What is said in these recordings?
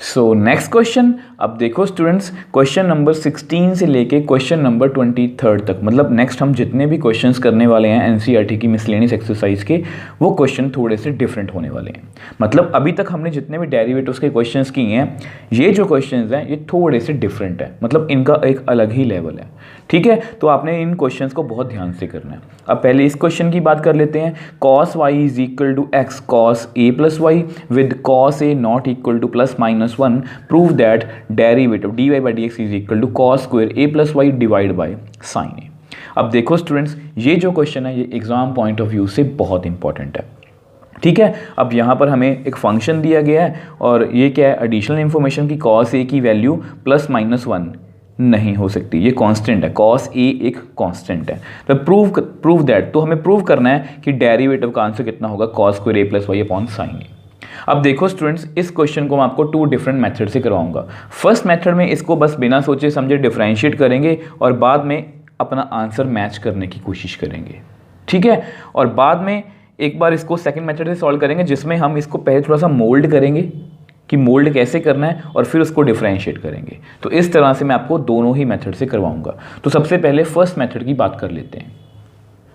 सो next question, अब देखो students, question number 16 से लेके क्वेश्चन नंबर 23 तक, मतलब नेक्स्ट हम जितने भी क्वेश्चंस करने वाले हैं एनसीईआरटी की मिसलेनियस एक्सरसाइज के, वो क्वेश्चन थोड़े से डिफरेंट होने वाले हैं। मतलब अभी तक हमने जितने भी डेरिवेटिव्स के क्वेश्चंस किए हैं, ये जो क्वेश्चंस हैं ये थोड़े से डिफरेंट है, मतलब इनका एक अलग ही लेवल है। ठीक है, तो आपने इन क्वेश्चंस को बहुत ध्यान से करना है। अब पहले इस क्वेश्चन की बात कर लेते हैं। cos y is equal to x cos a plus y with cos a not equal to plus minus 1, prove that derivative dy by D x is equal to cos square a plus Y divide by sine a। अब देखो students, ये जो question है ये exam point of view से बहुत important है। ठीक है, अब यहाँ पर हमें एक फंक्शन दिया गया है और ये क्या है, एडिशनल इंफॉर्मेशन की cos a की वैल्यू प्लस माइनस 1 नहीं हो सकती, ये कांस्टेंट है, cos a एक कांस्टेंट है। तो प्रूव दैट, तो हमें प्रूव करना है कि डेरिवेटिव का आंसर कितना होगा, cos square a plus y upon sine a। अब देखो स्टूडेंट्स, इस क्वेश्चन को मैं आपको 2 डिफरेंट मेथड से करवाऊंगा। फर्स्ट मेथड में इसको बस बिना सोचे समझे डिफरेंशिएट करेंगे और बाद में अपना आंसर मैच करने की कोशिश करेंगे। ठीक है, और बाद में एक बार इसको सेकंड मेथड से सॉल्व करेंगे, जिसमें हम इसको पहले थोड़ा सा मोल्ड करेंगे कि मोल्ड कैसे करना है और फिर उसको डिफरेंशिएट करेंगे। तो इस तरह से मैं आपको दोनों ही मेथड से करवाऊंगा। तो सबसे पहले फर्स्ट मेथड की बात कर लेते हैं।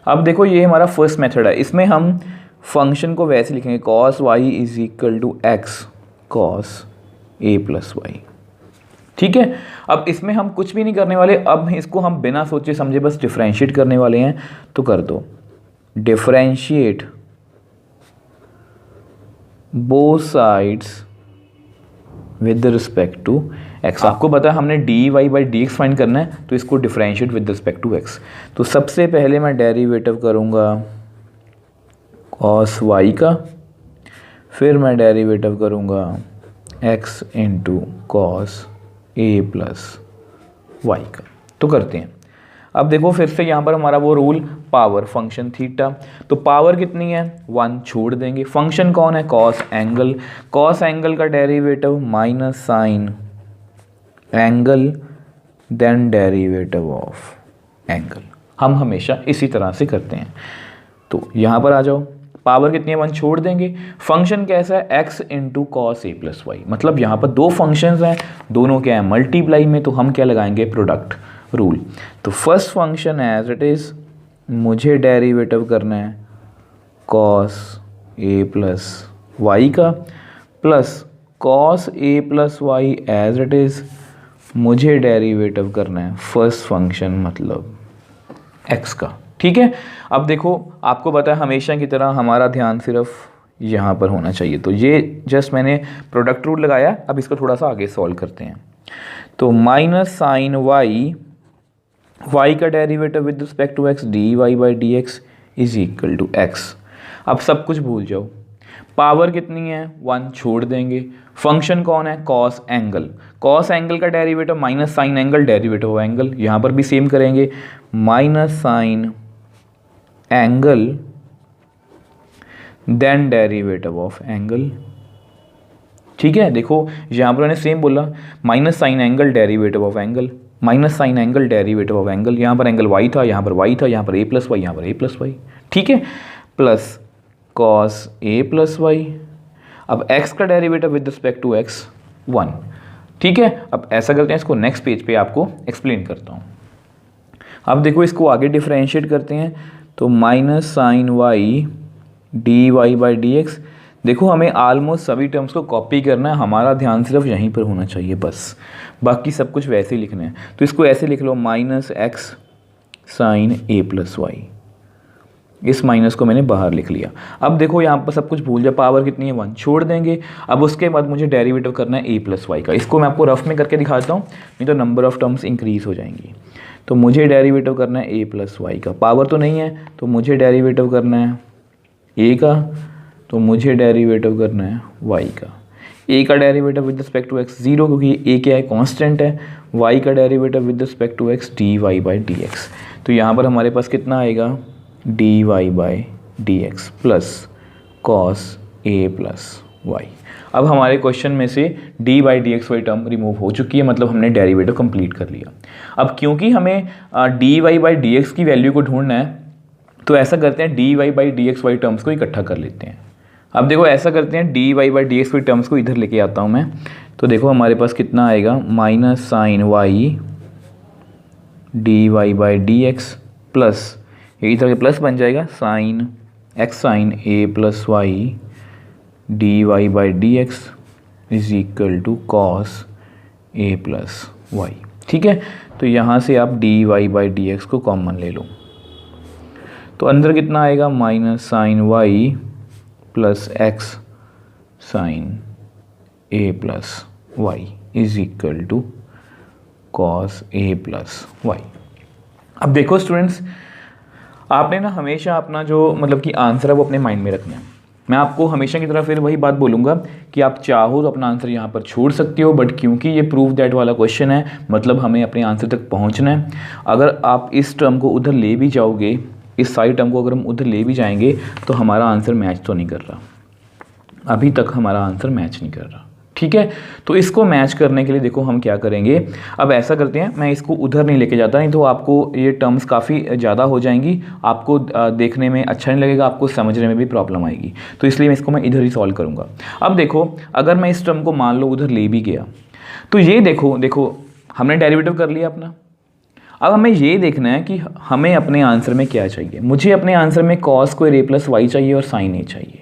अब देखो ये हमारा फर्स्ट मेथड है, इसमें हम फंक्शन को वैसे लिखेंगे cos y is equal to x cos a plus y. ठीक है, अब इसमें हम कुछ भी नहीं करने वाले, अब इसको हम बिना सोचे समझे बस डिफरेंशिएट करने वाले हैं। तो कर दो differentiate both sides with respect to x। आपको पता है हमने dy by D x find करना है, तो इसको differentiate with respect to x। तो सबसे पहले मैं डेरिवेटिव करूँगा cos y का, फिर मैं डेरिवेटिव करूँगा x into cos a plus y का। तो करते हैं। अब देखो फिर से यहाँ पर हमारा वो रूल, पावर फंक्शन थीटा, तो पावर कितनी है 1 छोड़ देंगे। फंक्शन कौन है, कॉस एंगल, कॉस एंगल का derivative minus sine angle then derivative of angle. हम हमेशा इसी तरह से करते हैं। तो यहाँ पर आ जाओ, पावर कितनी है 1 छोड़ देंगे। फंक्शन कैसा है, x into cos A plus Y, मतलब यहाँ पर दो फंक्शंस हैं, दोनों क्या है मल्टीप्लाई में, तो हम क्या लगाएंगे प्रोडक्ट रूल। तो first function as it is, मुझे डेरिवेटिव करना है cos a प्लस वाई का, plus cos a plus y as it is, मुझे डेरिवेटिव करना है फर्स्ट फंक्शन मतलब x का। ठीक है, अब देखो आपको पता है हमेशा की तरह हमारा ध्यान सिर्फ यहाँ पर होना चाहिए। तो ये जस्ट मैंने प्रोडक्ट रूल लगाया, अब इसको थोड़ा सा आगे सॉल्व करते हैं। तो माइनस साइन y का derivative with respect to x dy by D x is equal to x. अब सब कुछ भूल जाओ, पावर कितनी है 1 छोड़ देंगे। फंक्शन कौन है, कॉस एंगल, कॉस एंगल का derivative minus sine angle derivative of angle, यहाँ पर भी सेम करेंगे, minus sine angle then derivative of angle. ठीक है, देखो यहाँ पर मैंने सेम बोला, minus sine angle derivative of angle, minus sine angle derivative of angle, यहाँ पर एंगल y था, यहाँ पर y था, यहाँ पर a प्लस वाई, यहाँ पर a प्लस वाई। ठीक है, plus cos a plus Y. अब x का derivative with respect to x 1। ठीक है, अब ऐसा करते हैं, इसको नेक्स्ट पेज पे आपको एक्सप्लेन करता हूँ। अब देखो इसको आगे डिफरेंशिएट करते हैं, तो minus sine y dy by D x. देखो हमें आलमोस्ट सभी टर्म्स को कॉपी करना है, हमारा ध्यान सिर्फ यहीं पर होना चाहिए बस, बाकी सब कुछ वैसे ही लिखना है। तो इसको ऐसे लिख लो, माइनस एक्स साइन ए प्लस वाई, इस माइनस को मैंने बाहर लिख लिया। अब देखो यहाँ पर सब कुछ भूल जाए, पावर कितनी है 1 छोड़ देंगे। अब उसके बाद मुझे डेरिवेटिव करना है a प्लस वाई का, इसको मैं आपको रफ में करके दिखाता हूँ, नहीं तो नंबर ऑफ टर्म्स इंक्रीज हो जाएंगी। तो मुझे डेरिवेटिव करना है a प्लस वाई का, पावर तो नहीं है तो मुझे डेरिवेटिव करना है a का, तो मुझे डेरिवेटिव करना है y का। a का derivative with respect to x 0, क्योंकि a क्या है कांस्टेंट है, y का derivative with respect to x dy by D x. तो यहाँ पर हमारे पास कितना आएगा dy by D x plus cos a plus Y. अब हमारे क्वेश्चन में से dy by D x y term remove हो चुकी है, मतलब हमने डेरिवेटिव कंप्लीट कर लिया। अब क्योंकि हमें dy बाई डी एक्स की वैल्यू को ढूंढना है, तो ऐसा करते हैं dy by D x y terms को इकट्ठा कर लेते हैं। अब देखो ऐसा करते हैं, d Y by D x की टर्म्स को इधर लेके आता हूँ मैं। तो देखो हमारे पास कितना आएगा, minus sine y d Y by D x plus, ये इधर के प्लस बन जाएगा, sine x sine A plus y d Y by D x is equal to cos A plus y. ठीक है, तो यहाँ से आप d Y by D x को कॉमन ले लो, तो अंदर कितना आएगा, minus sine y plus x sine A plus Y is equal to cos A plus Y. अब देखो स्टूडेंट्स, आपने ना हमेशा अपना जो मतलब कि आंसर है वो अपने माइंड में रखना है। मैं आपको हमेशा की तरह फिर वही बात बोलूँगा कि आप चाहो तो अपना आंसर यहाँ पर छोड़ सकते हो, बट क्योंकि ये प्रूव दैट वाला क्वेश्चन है, मतलब हमें अपने आंसर तक पहुँचना है। अगर आप इस टर्म को उधर ले भी जाओगे, इस सारी टर्म को अगर हम उधर ले भी जाएंगे, तो हमारा आंसर मैच तो नहीं कर रहा, अभी तक हमारा आंसर मैच नहीं कर रहा। ठीक है, तो इसको मैच करने के लिए देखो हम क्या करेंगे। अब ऐसा करते हैं, मैं इसको उधर नहीं लेके जाता, नहीं तो आपको ये टर्म्स काफ़ी ज़्यादा हो जाएंगी, आपको देखने में अच्छा नहीं लगेगा, आपको समझने में भी प्रॉब्लम आएगी। तो इसलिए मैं इसको मैं इधर ही सॉल्व करूँगा। अब देखो, अगर मैं इस टर्म को मान लो उधर ले भी गया, तो ये देखो हमने डेरिवेटिव कर लिया अपना। अब हमें ये देखना है कि हमें अपने आंसर में क्या चाहिए। मुझे अपने आंसर में कॉस स्क्वायर ए प्लस वाई चाहिए और साइन ए चाहिए।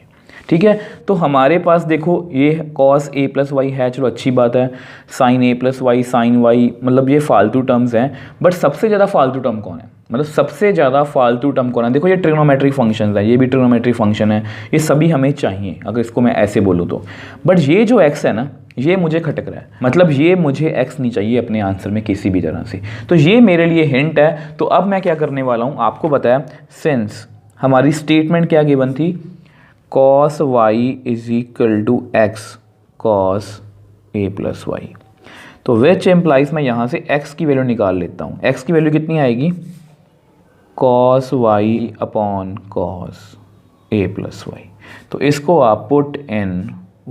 ठीक है, तो हमारे पास देखो ये कॉस ए प्लस वाई है, चलो अच्छी बात है। साइन ए प्लस वाई, साइन वाई, मतलब ये फालतू टर्म्स हैं, बट सबसे ज़्यादा फालतू टर्म कौन है, मतलब सबसे ज़्यादा फालतू टर्म कौन है? देखो ये ट्रिग्नोमेट्रिक फंक्शन है, ये भी ट्रिग्नोमेट्रिक फंक्शन है, ये सभी हमें चाहिए अगर इसको मैं ऐसे बोलूँ तो। बट ये जो एक्स है ना, ये मुझे खटक रहा है, मतलब ये मुझे एक्स नहीं चाहिए अपने आंसर में किसी भी तरह से। तो ये मेरे लिए हिंट है। तो अब मैं क्या करने वाला हूँ, आपको बताया, सिंस हमारी स्टेटमेंट क्या गिवन थी, cos y is equal to x cos A plus y, तो विच एम्प्लाइज मैं यहाँ से एक्स की वैल्यू निकाल लेता हूँ। एक्स की वैल्यू कितनी आएगी, कॉस वाई अपॉन कॉस ए प्लस वाई। तो इसको आप पुट इन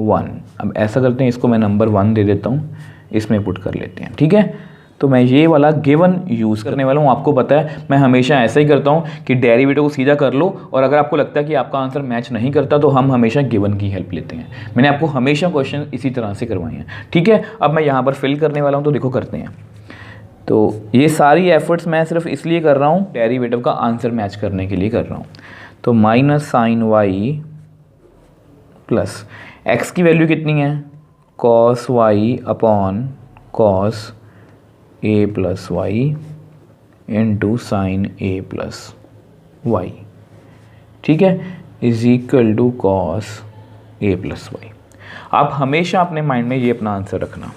1। अब ऐसा करते हैं, इसको मैं नंबर 1 दे देता हूँ, इसमें पुट कर लेते हैं। ठीक है, तो मैं ये वाला गिवन यूज़ करने वाला हूँ। आपको पता है मैं हमेशा ऐसा ही करता हूँ कि डेरिवेटिव को सीधा कर लो, और अगर आपको लगता है कि आपका आंसर मैच नहीं करता तो हम हमेशा गिवन की हेल्प लेते हैं। मैंने आपको हमेशा क्वेश्चन इसी तरह से करवाए हैं। ठीक है, अब मैं यहाँ पर फिल करने वाला हूँ, तो देखो करते हैं। तो ये सारी एफर्ट्स मैं सिर्फ इसलिए कर रहा हूँ, डेरिवेटिव का आंसर मैच करने के लिए कर रहा हूँ। तो minus sine y plus x की वैल्यू कितनी है, कॉस वाई अपॉन कॉस ए प्लस वाई इंटू साइन ए प्लस वाई। ठीक है, is equal to cos A plus y. आप हमेशा अपने माइंड में ये अपना आंसर रखना,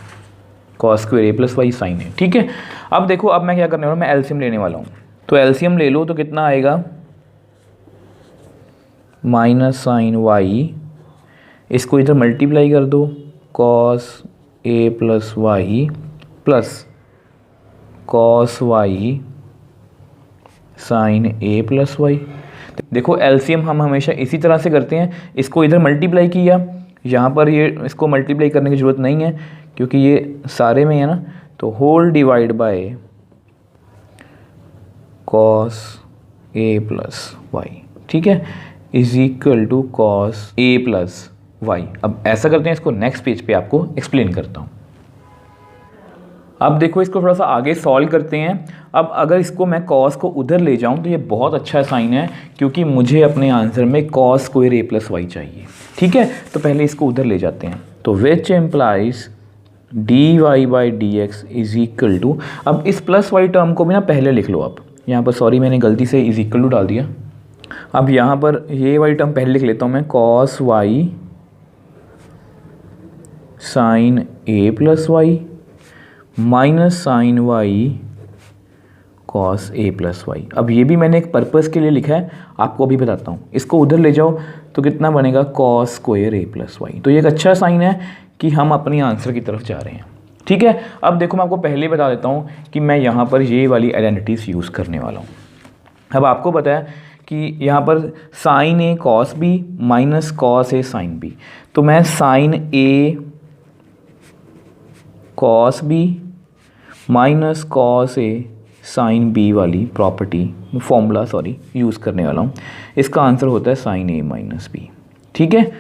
कॉस स्क्वायर ए प्लस वाई साइन ए। ठीक है, अब देखो अब मैं क्या करने वाला हूँ, मैं एलसीएम लेने वाला हूँ। तो एलसीएम ले लो तो कितना आएगा, माइनस साइन वाई, इसको इधर मल्टीप्लाई कर दो, कॉस ए plus Y plus cos Y sine ए प्लस वाई। देखो एलसीएम हम हमेशा इसी तरह से करते हैं, इसको इधर मल्टीप्लाई किया, यहाँ पर ये इसको मल्टीप्लाई करने की ज़रूरत नहीं है क्योंकि ये सारे में है ना, तो whole divide by cos A plus y. ठीक है, is equal to cos A plus Y. अब ऐसा करते हैं, इसको नेक्स्ट पेज पे आपको एक्सप्लेन करता हूँ। अब देखो इसको थोड़ा सा आगे सॉल्व करते हैं। अब अगर इसको मैं कॉस को उधर ले जाऊं तो ये बहुत अच्छा साइन है, क्योंकि मुझे अपने आंसर में कॉस स्क्वायर ए प्लस वाई चाहिए। ठीक है, तो पहले इसको उधर ले जाते हैं। तो which implies D Y by D x is equal to, अब इस प्लस वाई टर्म को भी ना पहले लिख लो आप, यहाँ पर सॉरी मैंने गलती से इज इक्वल टू डाल दिया। अब यहाँ पर ये वाली टर्म पहले लिख लेता हूँ मैं, कॉस वाई साइन ए plus Y minus sine Y cos ए प्लस वाई। अब ये भी मैंने एक पर्पस के लिए लिखा है, आपको अभी बताता हूँ। इसको उधर ले जाओ तो कितना बनेगा, कॉस स्क्वायर ए प्लस वाई। तो ये एक अच्छा साइन है कि हम अपनी आंसर की तरफ जा रहे हैं। ठीक है, अब देखो मैं आपको पहले बता देता हूँ कि मैं यहाँ पर ये वाली आइडेंटिटीज़ यूज़ करने वाला हूँ। अब आपको पता है कि यहाँ पर sign A cos B minus cos A sine B, तो मैं sign A cos B minus cos A sine B वाली प्रॉपर्टी फॉर्मूला यूज़ करने वाला हूँ। इसका आंसर होता है साइन ए माइनस बी। ठीक है,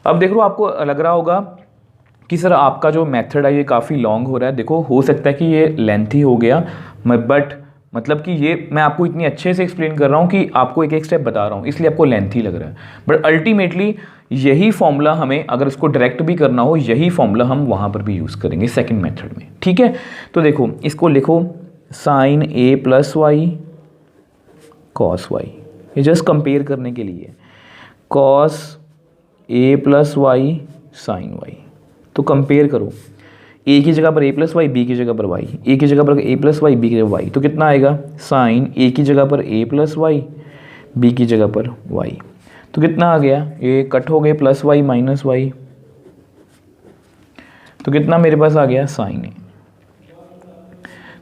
अब देख लो, आपको लग रहा होगा कि सर आपका जो मेथड है ये काफ़ी लॉन्ग हो रहा है। देखो हो सकता है कि ये लेंथी हो गया, बट मतलब कि ये मैं आपको इतनी अच्छे से एक्सप्लेन कर रहा हूँ कि आपको एक एक स्टेप बता रहा हूँ, इसलिए आपको लेंथी लग रहा है। बट अल्टीमेटली यही फॉर्मूला हमें अगर इसको डायरेक्ट भी करना हो, यही फॉर्मूला हम वहाँ पर भी यूज़ करेंगे सेकंड मेथड में। ठीक है, तो देखो इसको लिखो साइन ए प्लस वाई कॉस वाई, ये जस्ट कंपेयर करने के लिए, cos A plus y sign Y. तो कंपेयर करो, ए की जगह पर ए प्लस वाई, बी की जगह पर वाई, ए की जगह पर ए प्लस वाई, बी की जगह वाई, तो कितना आएगा साइन ए की जगह पर ए प्लस वाई, बी की जगह पर वाई, तो कितना आ गया, ये कट हो गए प्लस वाई माइनस वाई, तो कितना मेरे पास आ गया साइन ए।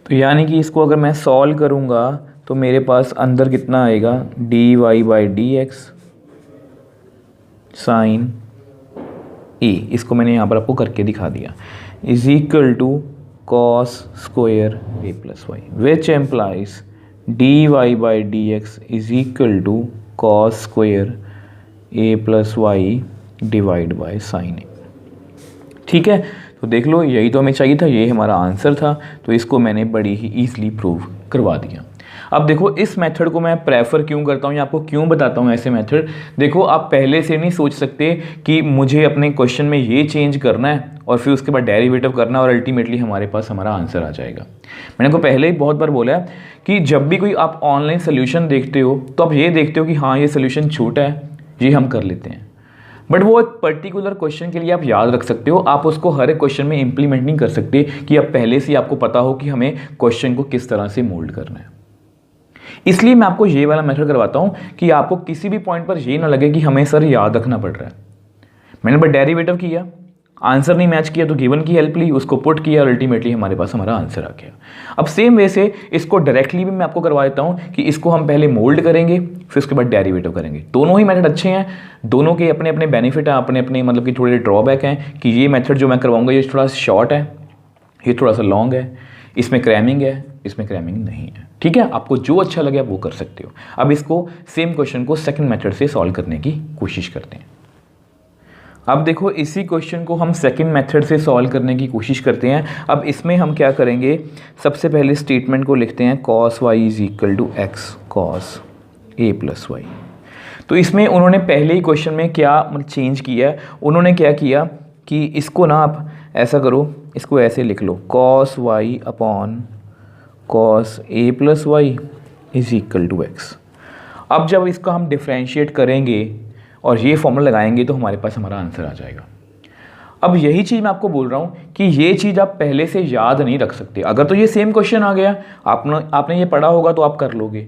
तो यानी कि इसको अगर मैं सॉल्व करूँगा तो मेरे पास अंदर कितना आएगा, D Y by D x sine A, इसको मैंने यहाँ पर आपको करके दिखा दिया, is equal to cos square A plus Y, which implies D Y by D x is equal to cos square A plus Y divide by sine ए। ठीक है, तो देख लो यही तो हमें चाहिए था, ये हमारा आंसर था, तो इसको मैंने बड़ी ही ईजिली प्रूव करवा दिया। अब देखो इस मेथड को मैं प्रेफर क्यों करता हूँ या आपको क्यों बताता हूँ ऐसे मेथड। देखो आप पहले से नहीं सोच सकते कि मुझे अपने क्वेश्चन में ये चेंज करना है और फिर उसके बाद डेरिवेटिव करना और अल्टीमेटली हमारे पास हमारा आंसर आ जाएगा। मैंने को पहले ही बहुत बार बोला है कि जब भी कोई आप ऑनलाइन सोल्यूशन देखते हो तो आप ये देखते हो कि हाँ ये सोल्यूशन छोटा है, ये हम कर लेते हैं, बट वो एक पर्टिकुलर क्वेश्चन के लिए आप याद रख सकते हो, आप उसको हर एक क्वेश्चन में इंप्लीमेंट नहीं कर सकते कि अब पहले से आपको पता हो कि हमें क्वेश्चन को किस तरह से मोल्ड करना है। इसलिए मैं आपको ये वाला मेथड करवाता हूं कि आपको किसी भी पॉइंट पर ये ना लगे कि हमें सर याद रखना पड़ रहा है। मैंने बस डेरिवेटिव किया, आंसर नहीं मैच किया तो गिवन की हेल्प ली, उसको पुट किया और अल्टीमेटली हमारे पास हमारा आंसर आ गया। अब सेम वे से इसको डायरेक्टली भी मैं आपको करवा देता हूं कि इसको हम पहले मोल्ड करेंगे फिर उसके बाद डेरिवेटिव करेंगे। दोनों ही मेथड अच्छे हैं, दोनों के अपने अपने बेनिफिट हैं, अपने अपने मतलब कि थोड़े ड्रॉबैक हैं कि ये मेथड जो मैं करवाऊंगा ये थोड़ा शॉर्ट है, ये थोड़ा सा लॉन्ग है, इसमें क्रैमिंग है, इसमें क्रैमिंग नहीं है। ठीक है, आपको जो अच्छा लगे आप वो कर सकते हो। अब इसको सेम क्वेश्चन को सेकंड मेथड से सॉल्व करने की कोशिश करते हैं। अब देखो इसी क्वेश्चन को हम सेकंड मेथड से सॉल्व करने की कोशिश करते हैं। अब इसमें हम क्या करेंगे, सबसे पहले स्टेटमेंट को लिखते हैं cos y is equal to x cos A plus y. तो इसमें उन्होंने पहले ही क्वेश्चन में क्या चेंज किया है, उन्होंने क्या किया कि इसको ना आप ऐसा करो, इसको ऐसे लिख लो cos Y upon cos A plus Y is equal to x. अब जब इसका हम डिफ्रेंशिएट करेंगे और ये फॉर्मूला लगाएंगे तो हमारे पास हमारा आंसर आ जाएगा। अब यही चीज़ मैं आपको बोल रहा हूँ कि ये चीज़ आप पहले से याद नहीं रख सकते। अगर तो ये सेम क्वेश्चन आ गया, आपने ये पढ़ा होगा तो आप कर लोगे,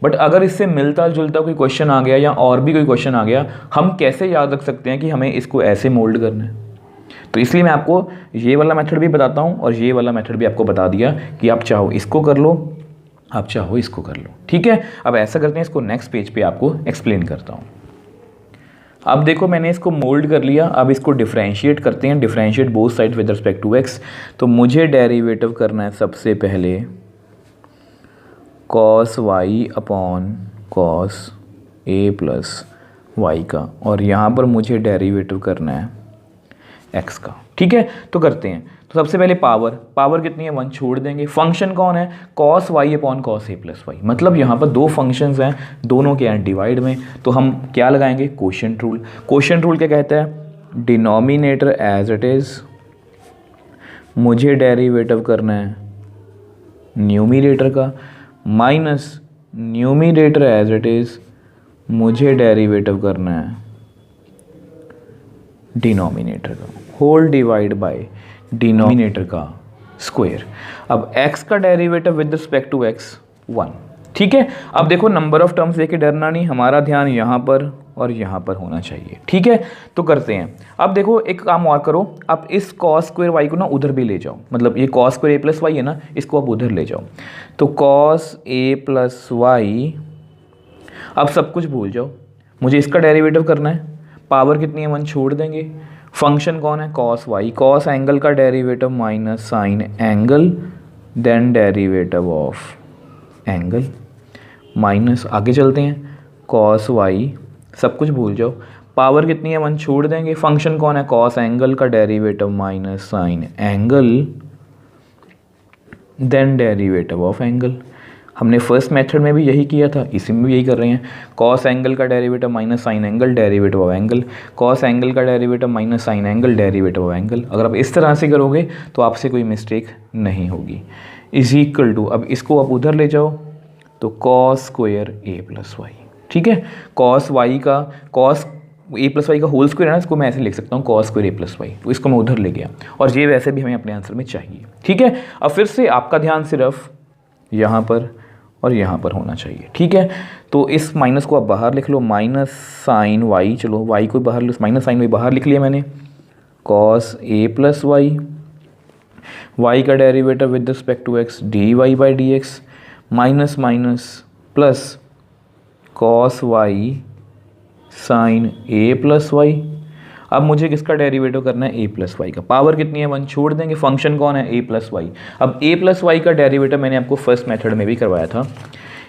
बट अगर इससे मिलता जुलता कोई क्वेश्चन आ गया या और भी कोई क्वेश्चन आ गया, हम कैसे याद रख सकते हैं कि हमें इसको ऐसे मोल्ड करना है। तो इसलिए मैं आपको ये वाला मेथड भी बताता हूँ और ये वाला मेथड भी आपको बता दिया कि आप चाहो इसको कर लो, आप चाहो इसको कर लो। ठीक है, अब ऐसा करते हैं, इसको नेक्स्ट पेज पे आपको एक्सप्लेन करता हूँ। अब देखो मैंने इसको मोल्ड कर लिया, अब इसको डिफरेंशिएट करते हैं, differentiate both side with respect to x. तो मुझे डेरिवेटिव करना है सबसे पहले कॉस वाई अपॉन कॉस ए प्लस वाई का, और यहाँ पर मुझे डेरिवेटिव करना है एक्स का। ठीक है, तो करते हैं। तो सबसे पहले पावर कितनी है, 1 छोड़ देंगे। फंक्शन कौन है, कॉस वाई अपॉन कॉस ए प्लस वाई, मतलब यहाँ पर दो फंक्शंस हैं, दोनों के हैं डिवाइड में, तो हम क्या लगाएंगे, कोशेंट रूल। कोशेंट रूल क्या कहता है, डिनोमिनेटर एज इट इज़, मुझे डेरिवेटिव करना है न्यूमिनेटर का, minus numerator as it is, मुझे डेरिवेटिव करना है डिनोमिनेटर का, होल डिवाइड बाय डिनोमिनेटर का स्क्वायर। अब x का derivative with respect to x 1। ठीक है, अब देखो नंबर ऑफ टर्म्स लेके डरना नहीं, हमारा ध्यान यहाँ पर और यहाँ पर होना चाहिए। ठीक है, तो करते हैं। अब देखो एक काम और करो, आप इस कॉस स्क्वायर वाई को ना उधर भी ले जाओ, मतलब ये कॉस स्क्वायर ए प्लस वाई है ना, इसको आप उधर ले जाओ। तो कॉस ए प्लस वाई, अब सब कुछ भूल जाओ, मुझे इसका डेरिवेटिव करना है। पावर कितनी है, 1 छोड़ देंगे। फंक्शन कौन है, कॉस वाई, कॉस एंगल का derivative minus sine angle, then derivative of angle, minus आगे चलते हैं, कॉस वाई सब कुछ भूल जाओ। पावर कितनी है 1 छोड़ देंगे, फंक्शन कौन है कॉस एंगल का derivative minus sine angle then derivative of angle. हमने फर्स्ट मेथड में भी यही किया था, इसी में भी यही कर रहे हैं। कॉस एंगल का derivative minus sine angle derivative of angle, cos angle का derivative minus sine angle derivative of angle. अगर आप इस तरह से करोगे तो आपसे कोई मिस्टेक नहीं होगी। इज इक्वल टू, अब इसको आप उधर ले जाओ तो कॉस स्क्वायर ए प्लस वाई, ठीक है। कॉस वाई का कॉस ए प्लस वाई का होल स्क्वायर है ना, इसको मैं ऐसे लिख सकता हूँ कॉस स्क्वायर ए प्लस वाई, तो इसको मैं उधर ले गया और ये वैसे भी हमें अपने आंसर में चाहिए, ठीक है। अब फिर से आपका ध्यान सिर्फ यहाँ पर और यहाँ पर होना चाहिए, ठीक है। तो इस माइनस को आप बाहर लिख लो, माइनस साइन वाई, चलो वाई को बाहर लो, माइनस साइन वाई बाहर लिख लिया मैंने, कॉस ए प्लस वाई, वाई का derivative with respect to x d Y by D x, minus minus plus cos Y sine A plus Y. अब मुझे किसका डेरिवेटिव करना है, ए प्लस वाई का। पावर कितनी है 1 छोड़ देंगे, फंक्शन कौन है ए प्लस वाई। अब ए प्लस वाई का डेरिवेटिव मैंने आपको फर्स्ट मेथड में भी करवाया था,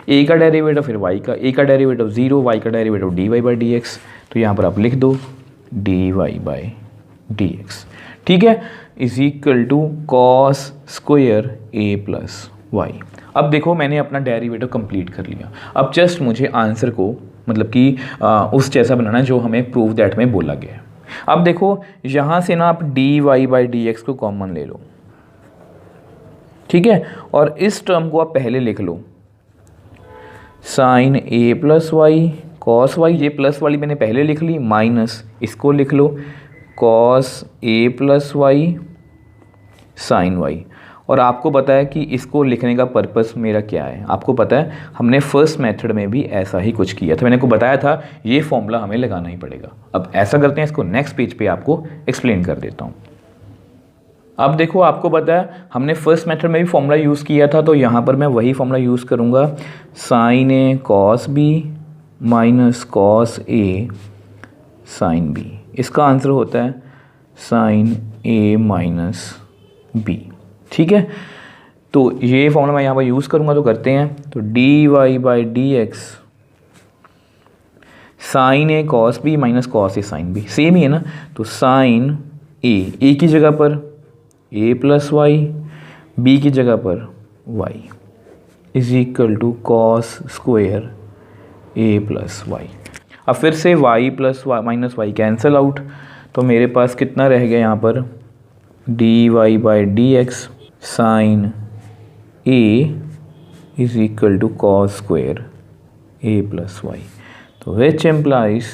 ए का डेरिवेटिव फिर वाई का, ए का डेरिवेटिव 0, वाई का derivative d Y by D x. तो यहाँ पर आप लिख दो d Y by D x, ठीक है, is equal to cos square A plus Y. अब देखो मैंने अपना डेरिवेटिव कंप्लीट कर लिया। अब जस्ट मुझे आंसर को मतलब कि उस जैसा बनाना है जो हमें प्रूव दैट में बोला गया है। अब देखो यहाँ से ना आप d Y by D x को कॉमन ले लो, ठीक है, और इस टर्म को आप पहले लिख लो साइन ए प्लस वाई कॉस वाई, ये प्लस वाली मैंने पहले लिख ली, माइनस इसको लिख लो cos A plus y sign Y. और आपको पता है कि इसको लिखने का पर्पस मेरा क्या है, आपको पता है हमने फर्स्ट मेथड में भी ऐसा ही कुछ किया था, मैंने को बताया था ये फॉर्मूला हमें लगाना ही पड़ेगा। अब ऐसा करते हैं, इसको नेक्स्ट पेज पे आपको एक्सप्लेन कर देता हूँ। अब देखो आपको पता है हमने फर्स्ट मेथड में भी फॉर्मूला यूज़ किया था, तो यहाँ पर मैं वही फॉर्मूला यूज़ करूँगा, sign A cos B minus cos A sine B. इसका आंसर होता है साइन ए माइनस बी, ठीक है। तो ये फॉर्मूला मैं यहाँ पर यूज़ करूँगा, तो करते हैं। तो D Y by D x sine A cos B minus cos A sine B, same ही है ना। तो साइन ए की जगह पर ए प्लस वाई, बी की जगह पर y is equal to cos square A plus Y. अब फिर से y plus Y minus y cancel out, तो मेरे पास कितना रह गया यहाँ पर d Y by D x sine a is equal to cos square A plus y. तो विच एम्प्लाइज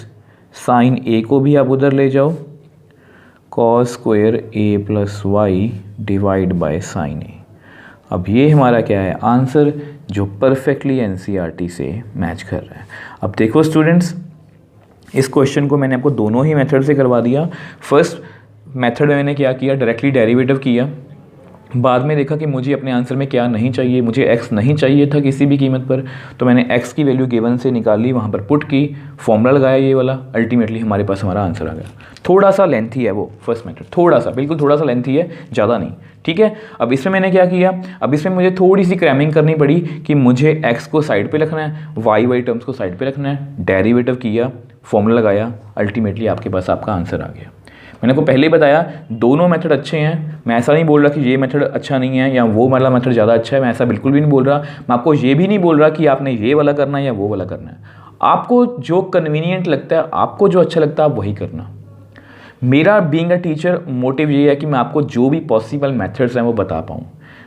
साइन ए को भी आप उधर ले जाओ, cos square A plus Y divide by sine A. अब ये हमारा क्या है आंसर, जो परफेक्टली एनसीईआरटी से मैच कर रहा है। अब देखो स्टूडेंट्स, इस क्वेश्चन को मैंने आपको दोनों ही मेथड से करवा दिया। फर्स्ट मेथड में मैंने क्या किया, डायरेक्टली डेरिवेटिव किया, बाद में देखा कि मुझे अपने आंसर में क्या नहीं चाहिए, मुझे x नहीं चाहिए था किसी भी कीमत पर, तो मैंने x की वैल्यू गिवन से निकाली, वहाँ पर पुट की, फॉर्मूला लगाया ये वाला, अल्टीमेटली हमारे पास हमारा आंसर आ गया। थोड़ा सा लेंथी है वो फर्स्ट मेथड, थोड़ा सा, बिल्कुल थोड़ा सा लेंथी है, ज़्यादा नहीं, ठीक है। अब इसमें मैंने क्या किया, अब इसमें मुझे थोड़ी सी क्रैमिंग करनी पड़ी कि मुझे x को साइड पर रखना है, वाई टर्म्स को साइड पर रखना है, डेरिवेटिव किया, फॉर्मूला लगाया, अल्टीमेटली आपके पास आपका आंसर आ गया। मैंने को पहले ही बताया दोनों मेथड अच्छे हैं, मैं ऐसा नहीं बोल रहा कि ये मेथड अच्छा नहीं है या वो वाला मेथड ज़्यादा अच्छा है, मैं ऐसा बिल्कुल भी नहीं बोल रहा। मैं आपको ये भी नहीं बोल रहा कि आपने ये वाला करना है या वो वाला करना है, आपको जो कन्वीनियंट लगता है, आपको जो अच्छा लगता है आप वही करना। मेरा बीइंग अ टीचर मोटिव ये है कि मैं आपको जो भी पॉसिबल मेथड्स हैं वो बता पाऊँ।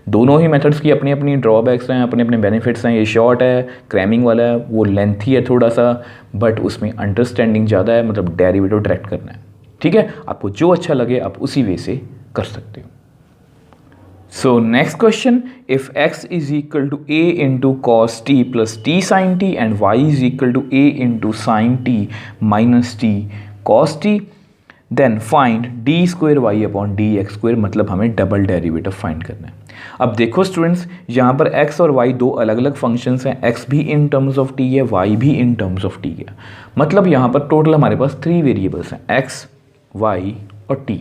दोनों ही मेथड्स की अपनी अपनी ड्रॉबैक्स हैं, अपने अपने बेनिफिट्स हैं। ये शॉर्ट है, क्रैमिंग वाला है, वो लेंथी है थोड़ा सा, बट उसमें अंडरस्टैंडिंग ज़्यादा है, मतलब डेरिवेटिव डायरेक्ट करना है, ठीक है। आपको जो अच्छा लगे आप उसी वे से कर सकते हो। So next question, if x is equal to a into cos t plus t sine t and y is equal to a into sine t minus t cos t, then find d square Y upon D x square, मतलब हमें double derivative find करना है। अब देखो students, यहाँ पर x और y दो अलग अलग फंक्शंस हैं, x भी इन टर्म्स ऑफ t है, y भी इन टर्म्स ऑफ t है, मतलब यहाँ पर टोटल हमारे पास 3 वेरिएबल्स हैं, x, y और t।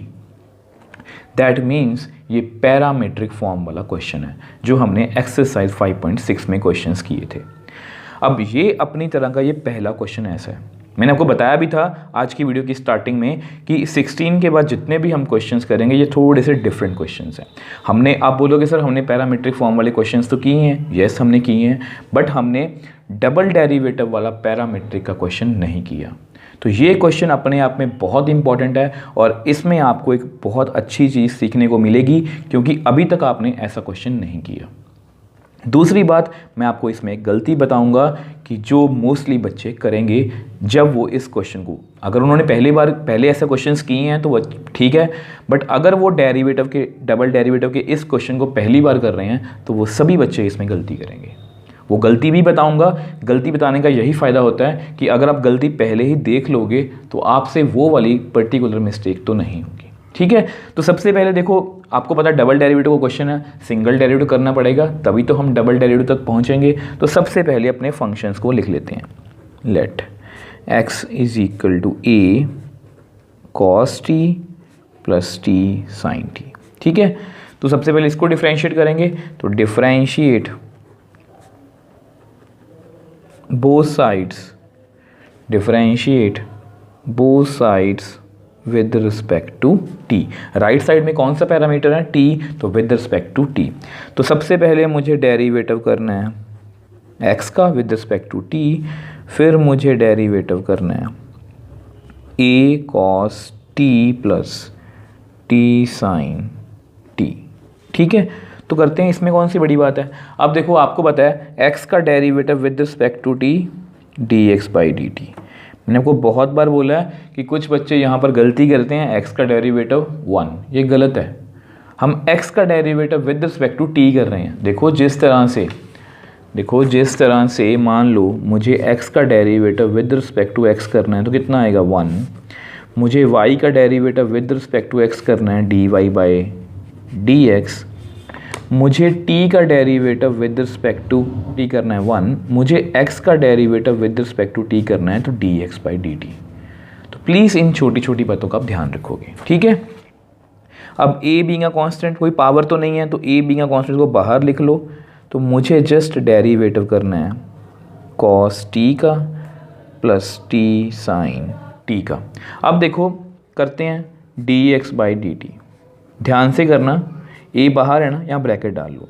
दैट मीन्स ये पैरामीट्रिक फॉर्म वाला क्वेश्चन है जो हमने एक्सरसाइज 5.6 में क्वेश्चंस किए थे। अब ये अपनी तरह का ये पहला क्वेश्चन ऐसा है, मैंने आपको बताया भी था आज की वीडियो की स्टार्टिंग में कि 16 के बाद जितने भी हम क्वेश्चंस करेंगे ये थोड़े से डिफरेंट क्वेश्चंस हैं। हमने, आप बोलोगे सर हमने पैरामीट्रिक फॉर्म वाले क्वेश्चंस तो किए हैं, यस हमने किए हैं, बट हमने डबल डेरिवेटिव वाला पैरामीट्रिक का क्वेश्चन नहीं किया। तो ये क्वेश्चन अपने आप में बहुत इंपॉर्टेंट है और इसमें आपको एक बहुत अच्छी चीज़ सीखने को मिलेगी क्योंकि अभी तक आपने ऐसा क्वेश्चन नहीं किया। दूसरी बात, मैं आपको इसमें एक गलती बताऊंगा कि जो मोस्टली बच्चे करेंगे जब वो इस क्वेश्चन को, अगर उन्होंने पहले ऐसे क्वेश्चंस किए हैं तो वो ठीक है, बट अगर वो डेरिवेटिव के, डबल डेरिवेटिव के इस क्वेश्चन को पहली बार कर रहे हैं तो वो सभी बच्चे इसमें गलती करेंगे। वो गलती भी बताऊंगा। गलती बताने का यही फ़ायदा होता है कि अगर आप गलती पहले ही देख लोगे तो आपसे वो वाली पर्टिकुलर मिस्टेक तो नहीं होगी। ठीक है, तो सबसे पहले देखो, आपको पता है डबल डेरिवेटिव का क्वेश्चन है, सिंगल डेरिवेटिव करना पड़ेगा तभी तो हम डबल डेरिवेटिव तक पहुंचेंगे। तो सबसे पहले अपने फंक्शंस को लिख लेते हैं। Let x is equal to a cos t plus t sin t। ठीक है, तो सबसे पहले इसको डिफरेंशिएट करेंगे। तो differentiate both sides, differentiate both sides with respect to t। Right side में कौन सा पैरामीटर है, t, तो विद रिस्पेक्ट टू t। तो सबसे पहले मुझे डेरिवेटिव करना है x का विद रिस्पेक्ट टू t, फिर मुझे डेरिवेटिव करना है a cos t plus t sin t। ठीक है, तो करते हैं, इसमें कौन सी बड़ी बात है। अब देखो, आपको पता है x का derivative with respect to t dx by dt। मैंने आपको बहुत बार बोला है कि कुछ बच्चे यहाँ पर गलती करते हैं, x का डेरिवेटिव 1, ये गलत है। हम x का derivative with respect to t कर रहे हैं। देखो जिस तरह से मान लो मुझे x का derivative with respect to x करना है तो कितना आएगा 1। मुझे y का derivative with respect to x करना है dy बाई dx। मुझे t का derivative with respect to t करना है 1। मुझे x का derivative with respect to t करना है तो dx बाई dt। तो प्लीज़ इन छोटी छोटी बातों का आप ध्यान रखोगे। ठीक है, अब a बीइंग अ कांस्टेंट, कोई पावर तो नहीं है, तो a बीइंग अ कांस्टेंट को बाहर लिख लो। तो मुझे जस्ट डेरिवेटिव करना है cos t का प्लस t sin t का। अब देखो करते हैं dx बाई dt। ध्यान से करना, a बाहर है ना, यहाँ ब्रैकेट डाल लो।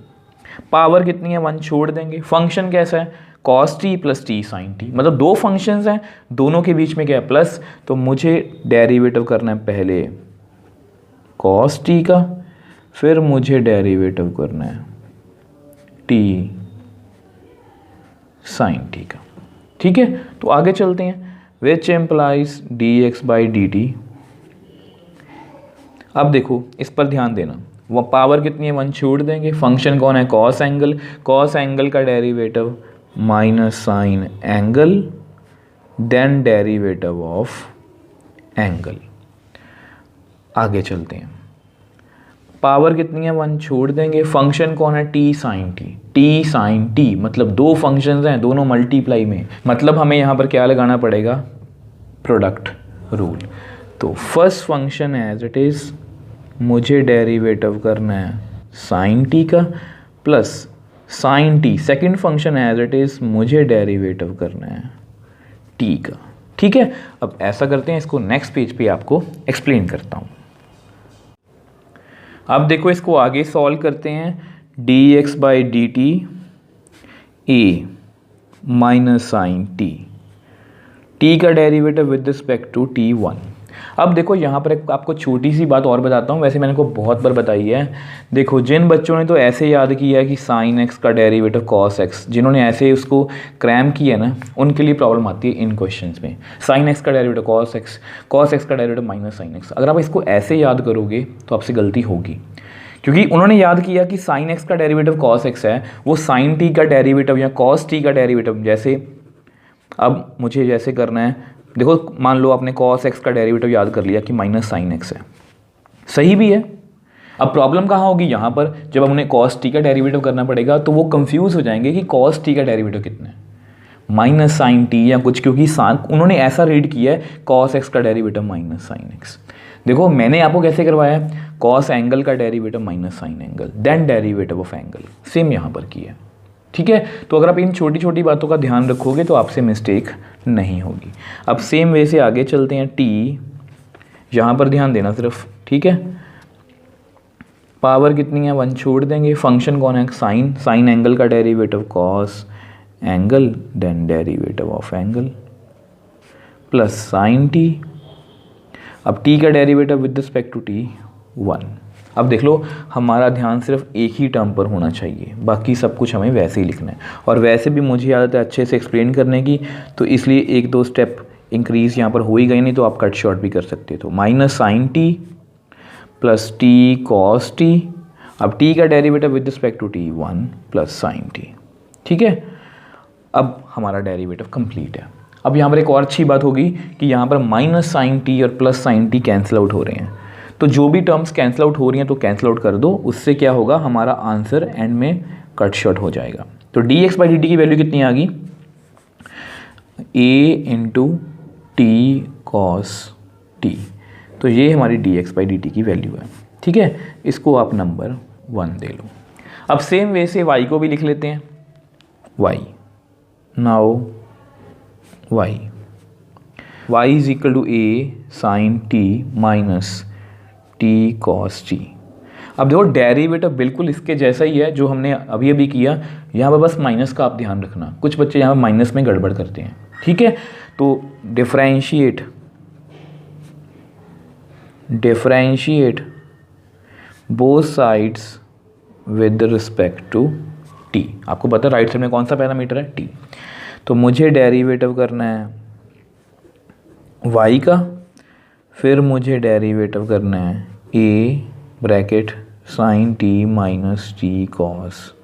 पावर कितनी है, 1 छोड़ देंगे। फंक्शन कैसा है, cos t plus t sin t, मतलब दो फंक्शंस हैं, दोनों के बीच में क्या है, प्लस। तो मुझे डेरिवेटिव करना है पहले cos t का, फिर मुझे डेरिवेटिव करना है t sin t का। ठीक है, तो आगे चलते हैं। Which employees dx by dt। अब देखो इस पर ध्यान देना, वो पावर कितनी है, 1 छोड़ देंगे। फंक्शन कौन है, कॉस एंगल। कॉस एंगल का derivative minus sine angle, then derivative of angle. आगे चलते हैं, पावर कितनी है, 1 छोड़ देंगे। फंक्शन कौन है, t sin t। t sin t मतलब दो फंक्शंस हैं, दोनों मल्टीप्लाई में, मतलब हमें यहाँ पर क्या लगाना पड़ेगा, प्रोडक्ट रूल। तो first function as it is मुझे डेरिवेटिव करना है sin t का plus sin t। Second function as it is मुझे डेरिवेटिव करना है t का। ठीक है, अब ऐसा करते हैं, इसको नेक्स्ट पेज पे आपको एक्सप्लेन करता हूँ। अब देखो इसको आगे सॉल्व करते हैं। dx by D t a minus sine t का derivative with respect to t1। अब देखो यहाँ पर एक आपको छोटी सी बात और बताता हूँ, वैसे मैंने को बहुत बार बताई है। देखो जिन बच्चों ने तो ऐसे याद किया है कि साइन x का डेरिवेटिव cos x, जिन्होंने ऐसे उसको क्रैम किया ना, उनके लिए प्रॉब्लम आती है इन क्वेश्चंस में। साइन x का डेरिवेटिव cos x का डेरिवेटिव माइनस साइन x। अगर आप इसको ऐसे याद करोगे तो आपसे गलती होगी, क्योंकि उन्होंने याद किया कि साइन x का डेरिवेटिव cos x है, वो साइन t का डेरिवेटिव या cos t का डेरिवेटिव। जैसे अब मुझे जैसे करना है, देखो मान लो आपने cos x का डेरिवेटिव याद कर लिया कि माइनस साइन x है, सही भी है। अब प्रॉब्लम कहाँ होगी, यहाँ पर जब हमने cos t का डेरिवेटिव करना पड़ेगा तो वो कंफ्यूज हो जाएंगे कि cos t का डेरिवेटिव कितना है, माइनस साइन t या कुछ, क्योंकि उन्होंने ऐसा रीड किया है cos x का डेरिवेटिव माइनस साइन x। देखो मैंने आपको कैसे करवाया है, cos एंगल का derivative minus sine angle, then derivative of angle, same यहाँ पर किया है। ठीक है। तो अगर आप इन छोटी छोटी बातों का ध्यान रखोगे तो आपसे मिस्टेक नहीं होगी। अब सेम वे से आगे चलते हैं। टी, यहाँ पर ध्यान देना सिर्फ, ठीक है। पावर कितनी है, 1 छोड़ देंगे। फंक्शन कौन है, साइन, साइन एंगल का derivative cos angle then derivative of angle plus sine t. अब टी का derivative with respect to T 1। अब देख लो हमारा ध्यान सिर्फ एक ही टर्म पर होना चाहिए, बाकी सब कुछ हमें वैसे ही लिखना है। और वैसे भी मुझे आदत है अच्छे से एक्सप्लेन करने की, तो इसलिए 1-2 स्टेप इंक्रीज यहाँ पर हो ही गई, नहीं तो आप कट शॉर्ट भी कर सकते। तो minus sine t plus t cos t. अब टी का derivative with respect to T 1 plus sine t, ठीक है। अब हमारा डेरिवेटिव कंप्लीट है। अब यहाँ पर एक और अच्छी बात होगी कि यहाँ पर माइनस साइन टी और plus sine T cancel out हो रहे हैं, तो जो भी टर्म्स कैंसिल आउट हो रही हैं तो कैंसिल आउट कर दो। उससे क्या होगा, हमारा आंसर एंड में कट शॉर्ट हो जाएगा। तो dx/dt की वैल्यू कितनी आ गई, a into T cos t. तो ये हमारी dx/dt की वैल्यू है, ठीक है। इसको आप नंबर 1 दे लो। अब सेम वे से y को भी लिख लेते हैं। y, now y is equal to a sine t minus t cos t. अब देखो डेरिवेटिव बिल्कुल इसके जैसा ही है जो हमने अभी अभी किया। यहाँ पर बस माइनस का आप ध्यान रखना, कुछ बच्चे यहाँ पर माइनस में गड़बड़ करते हैं, ठीक है। तो differentiate both sides with respect to t. आपको पता है राइट साइड में कौन सा पैरामीटर है, टी। तो मुझे डेरिवेटिव करना है y का, फिर मुझे डेरिवेटिव करना है a bracket sine t minus t cos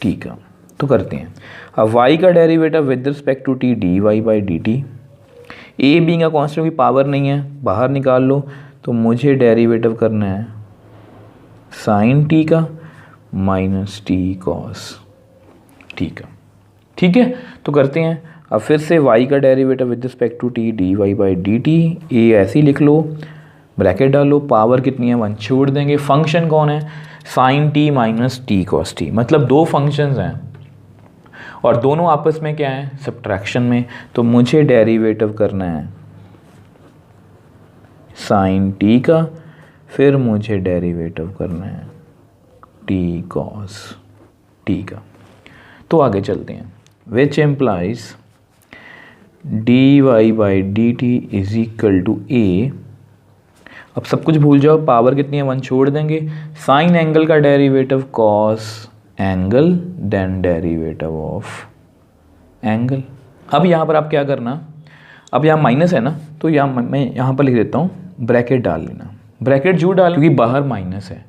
t का। तो करते हैं। अब y का derivative with respect to t dy/dt। a being a constant की पावर नहीं है, बाहर निकाल लो। तो मुझे डेरिवेटिव करना है साइन टी का माइनस टी कॉस टी का, ठीक है। तो करते हैं। अब फिर से y का derivative with respect to t dy/dt। a ऐसे ही लिख लो, ब्रैकेट डालो, पावर कितनी है 1 छोड़ देंगे। फंक्शन कौन है, sine t minus t cos t. मतलब 2 फंक्शंस हैं और दोनों आपस में क्या है, सब्ट्रैक्शन में। तो मुझे डेरिवेटिव करना है साइन टी का, फिर मुझे डेरिवेटिव करना है टी कॉस टी का। तो आगे चलते हैं। Which implies dy/dt is equal to a। अब सब कुछ भूल जाओ, पावर कितनी है 1 छोड़ देंगे। साइन एंगल का derivative cos angle then derivative of angle. अब यहाँ पर आप क्या करना, अब यहाँ माइनस है ना, तो यहाँ मैं यहाँ पर लिख देता हूँ, ब्रैकेट डाल लेना। ब्रैकेट जो डाल, क्योंकि बाहर माइनस है,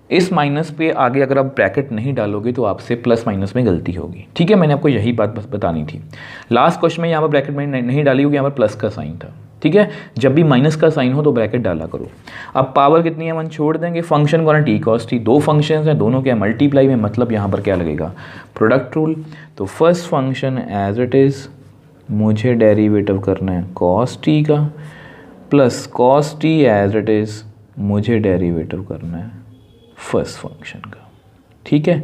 इस माइनस पे आगे अगर आप ब्रैकेट नहीं डालोगे तो आपसे प्लस माइनस में गलती होगी, ठीक है। मैंने आपको यही बात बस बतानी थी। लास्ट क्वेश्चन में यहाँ पर ब्रैकेट में नहीं डाली क्योंकि यहाँ पर प्लस का साइन था, ठीक है। जब भी माइनस का साइन हो तो ब्रैकेट डाला करो। अब पावर कितनी है 1 छोड़ देंगे। फंक्शन कौन है, टी कॉस टी। 2 फंक्शंस हैं, दोनों के मल्टीप्लाई में, मतलब यहाँ पर क्या लगेगा, प्रोडक्ट रूल। तो first function as it is मुझे डेरिवेटिव करना है कॉस टी का, plus cos T as it is मुझे डेरिवेटिव करना है फर्स्ट फंक्शन का, ठीक है।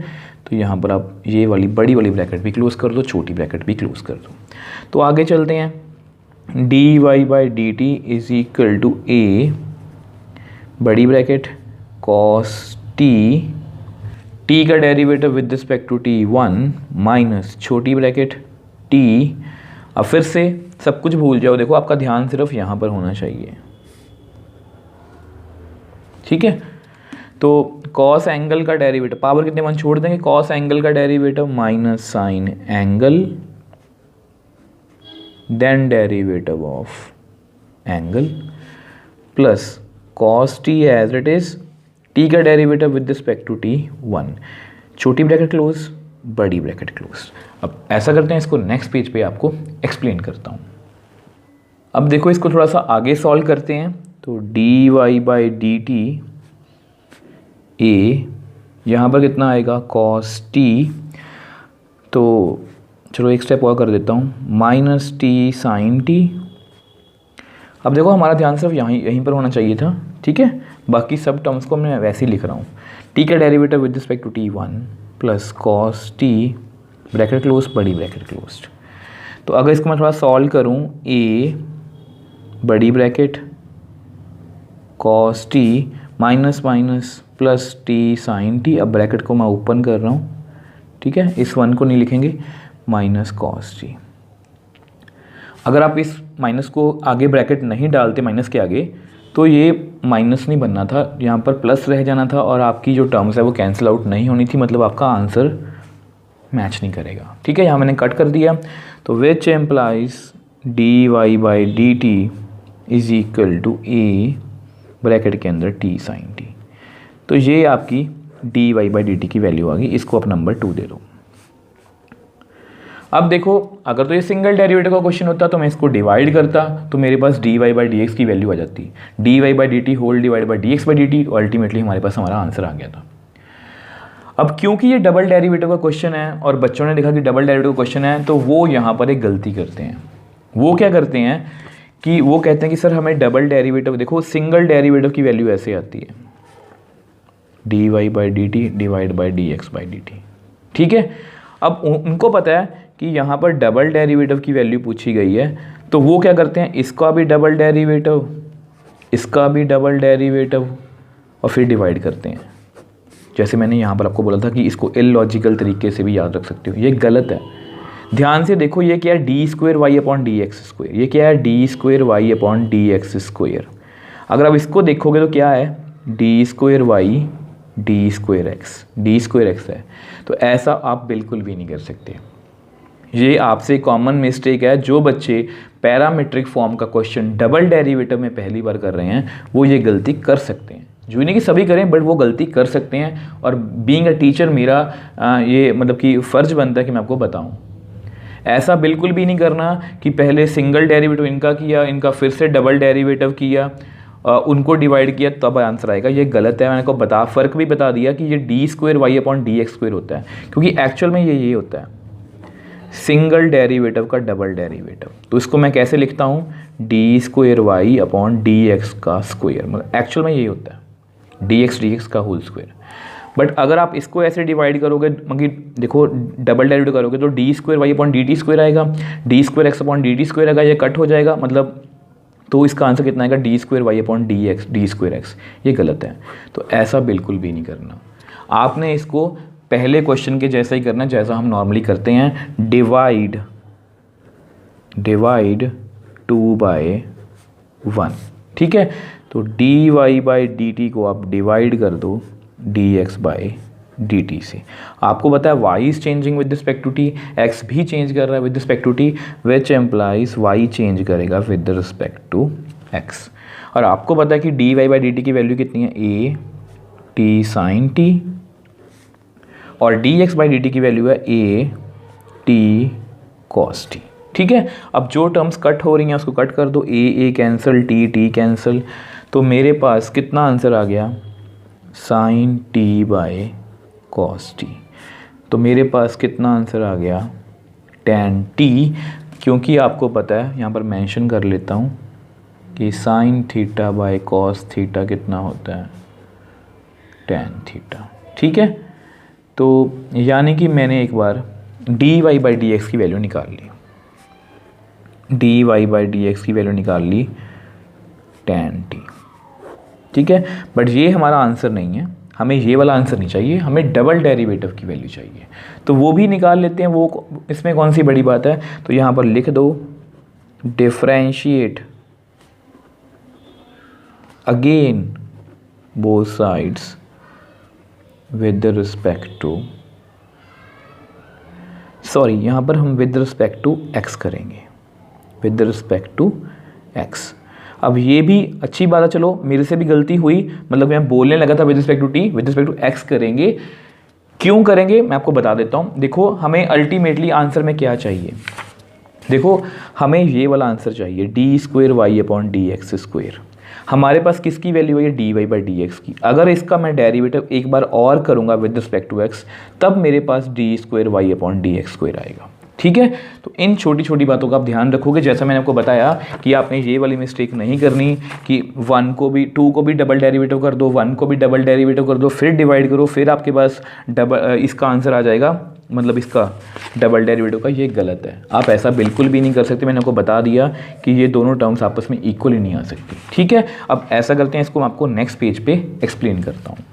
तो यहाँ पर आप ये वाली बड़ी वाली ब्रैकेट भी क्लोज कर दो, छोटी ब्रैकेट भी क्लोज कर दो। तो आगे चलते हैं। dy/dt is equal to a बड़ी ब्रैकेट कॉस t का derivative with respect to t 1 minus छोटी ब्रैकेट t। अब फिर से सब कुछ भूल जाओ, देखो आपका ध्यान सिर्फ यहाँ पर होना चाहिए, ठीक है। तो कॉस एंगल का डेरिवेटिव, पावर कितने 1 छोड़ देंगे। कॉस एंगल का derivative minus sine angle then derivative of angle plus cos T as it is, T का derivative with respect to T 1, छोटी ब्रैकेट क्लोज, बड़ी ब्रैकेट क्लोज। अब ऐसा करते हैं, इसको नेक्स्ट पेज पे आपको एक्सप्लेन करता हूँ। अब देखो इसको थोड़ा सा आगे सॉल्व करते हैं। तो dy/dt a, यहाँ पर कितना आएगा कॉस टी। तो चलो एक स्टेप और कर देता हूँ, माइनस टी साइन टी। अब देखो हमारा ध्यान सिर्फ यहीं पर होना चाहिए था, ठीक है। बाकी सब टर्म्स को मैं वैसे ही लिख रहा हूँ। टी का derivative with respect to t 1 plus cos t bracket close, बड़ी ब्रैकेट क्लोज। तो अगर इसको मैं थोड़ा सॉल्व करूँ, ए बड़ी bracket cos t minus minus plus t sine t, अब ब्रैकेट को मैं ओपन कर रहा हूँ, ठीक है, इस वन को नहीं लिखेंगे, माइनस कॉस टी। अगर आप इस माइनस को आगे ब्रैकेट नहीं डालते माइनस के आगे, तो ये माइनस नहीं बनना था, यहाँ पर प्लस रह जाना था और आपकी जो टर्म्स है वो कैंसिल आउट नहीं होनी थी, मतलब आपका आंसर मैच नहीं करेगा, ठीक है। यहाँ मैंने कट कर दिया, तो which implies D Y by D t is equal to a bracket के अंदर टी साइन टी। तो ये आपकी d Y by D t की वैल्यू आ गई, इसको आप नंबर 2 दे दो। अब देखो, अगर तो ये सिंगल डेरिवेटिव का क्वेश्चन होता तो मैं इसको डिवाइड करता, तो मेरे पास D Y by D x की वैल्यू आ जाती, D Y by D T whole divide by D x by D T, ultimately हमारे पास हमारा आंसर आ गया था। अब क्योंकि ये डबल डेरिवेटिव का क्वेश्चन है और बच्चों ने देखा कि डबल डेरिवेटिव का क्वेश्चन है, तो वो यहाँ पर एक गलती करते हैं। वो क्या करते हैं कि वो कहते हैं कि सर हमें डबल डेरिवेटिव, देखो सिंगल डेरिवेटिव की वैल्यू ऐसे आती है, d Y by D t divide by D x by D t, ठीक है। अब उनको पता है कि यहाँ पर डबल डेरिवेटिव की वैल्यू पूछी गई है, तो वो क्या करते हैं, इसका भी डबल डेरिवेटिव, इसका भी डबल डेरिवेटिव और फिर डिवाइड करते हैं। जैसे मैंने यहाँ पर आपको बोला था कि इसको इलॉजिकल तरीके से भी याद रख सकते हो, ये गलत है। ध्यान से देखो, ये क्या है, d square Y upon D x square, ये क्या है, d square Y upon D x square. अगर आप इसको देखोगे तो क्या है, d square y d square x, d square x है। तो ऐसा आप बिल्कुल भी नहीं कर सकते। ये आपसे कॉमन मिस्टेक है, जो बच्चे पैरामीट्रिक फॉर्म का क्वेश्चन डबल डेरिवेटिव में पहली बार कर रहे हैं वो ये गलती कर सकते हैं। जो नहीं कि सभी करें, बट वो गलती कर सकते हैं। और बीइंग अ टीचर मेरा ये मतलब कि फ़र्ज़ बनता है कि मैं आपको बताऊं। ऐसा बिल्कुल भी नहीं करना कि पहले सिंगल डेरिवेटिव इनका किया, इनका फिर से डबल डेरिवेटिव किया, उनको डिवाइड किया तब आंसर आएगा, ये गलत है। मैंने को फ़र्क भी बता दिया कि ये d square Y upon D x square होता है, क्योंकि एक्चुअल में ये होता है सिंगल डेरिवेटिव का डबल डेरिवेटिव। तो इसको मैं कैसे लिखता हूँ, d square Y upon D x का स्क्वायर, मतलब एक्चुअल में यही होता है डी एक्स का होल स्क्वायर। बट अगर आप इसको ऐसे डिवाइड करोगे, मतलब देखो डबल डेरिवेटिव करोगे तो D square Y upon D T square आएगा, D square x upon D T square आएगा, ये कट हो जाएगा, मतलब तो इसका आंसर कितना आएगा, D square Y upon D x d square x. ये गलत है, तो ऐसा बिल्कुल भी नहीं करना। आपने इसको पहले क्वेश्चन के जैसा ही करना है जैसा हम नॉर्मली करते हैं, डिवाइड 2/1, ठीक है। तो D Y by D t को आप डिवाइड कर दो d x by D t से। आपको पता है y is changing with respect to t, x भी चेंज कर रहा है with respect to t, which implies y change करेगा विद रिस्पेक्ट टू x। और आपको पता है कि d Y by D t की वैल्यू कितनी है, a t साइन t, और d x by D t की वैल्यू है a t cos t, ठीक है। अब जो टर्म्स कट हो रही हैं उसको कट कर दो, a कैंसिल, t कैंसिल, तो मेरे पास कितना आंसर आ गया, sine t by cos t. तो मेरे पास कितना आंसर आ गया, tan t, क्योंकि आपको पता है, यहाँ पर मेंशन कर लेता हूँ कि sine theta by cos theta कितना होता है, tan थीटा, ठीक है। तो यानी कि मैंने एक बार D Y by D x की वैल्यू निकाल ली, D Y by D x की वैल्यू निकाल ली tan t, ठीक है। बट ये हमारा आंसर नहीं है, हमें ये वाला आंसर नहीं चाहिए, हमें डबल डेरिवेटिव की वैल्यू चाहिए, तो वो भी निकाल लेते हैं। वो इसमें कौन सी बड़ी बात है, तो यहाँ पर लिख दो differentiate again both sides with respect to, sorry यहाँ पर हम विद रिस्पेक्ट टू एक्स करेंगे, विद रिस्पेक्ट टू एक्स। अब ये भी अच्छी बात है, चलो मेरे से भी गलती हुई, मतलब मैं बोलने लगा था with respect to t, with respect to x करेंगे। क्यों करेंगे मैं आपको बता देता हूँ। देखो हमें अल्टीमेटली आंसर में क्या चाहिए, देखो हमें ये वाला आंसर चाहिए, d square Y upon D x square. हमारे पास किसकी वैल्यू है, d Y by D x की। अगर इसका मैं डेरिवेटिव एक बार और करूँगा विद रिस्पेक्ट टू एक्स, तब मेरे पास D square Y upon D x square आएगा, ठीक है। तो इन छोटी छोटी बातों का आप ध्यान रखोगे। जैसा मैंने आपको बताया कि आपने ये वाली मिस्टेक नहीं करनी कि 1 को भी 2 को भी डबल डेरिवेटिव कर दो, 1 को भी डबल डेरिवेटिव कर दो, फिर डिवाइड करो, फिर आपके पास इसका आंसर आ जाएगा, मतलब इसका डबल डेरिवेटिव का। ये गलत है, आप ऐसा बिल्कुल भी नहीं कर सकते। मैंने आपको बता दिया कि ये दोनों टर्म्स आपस में इक्वली नहीं आ सकती, ठीक है। अब ऐसा करते हैं, इसको मैं आपको नेक्स्ट पेज पे एक्सप्लेन करता हूँ।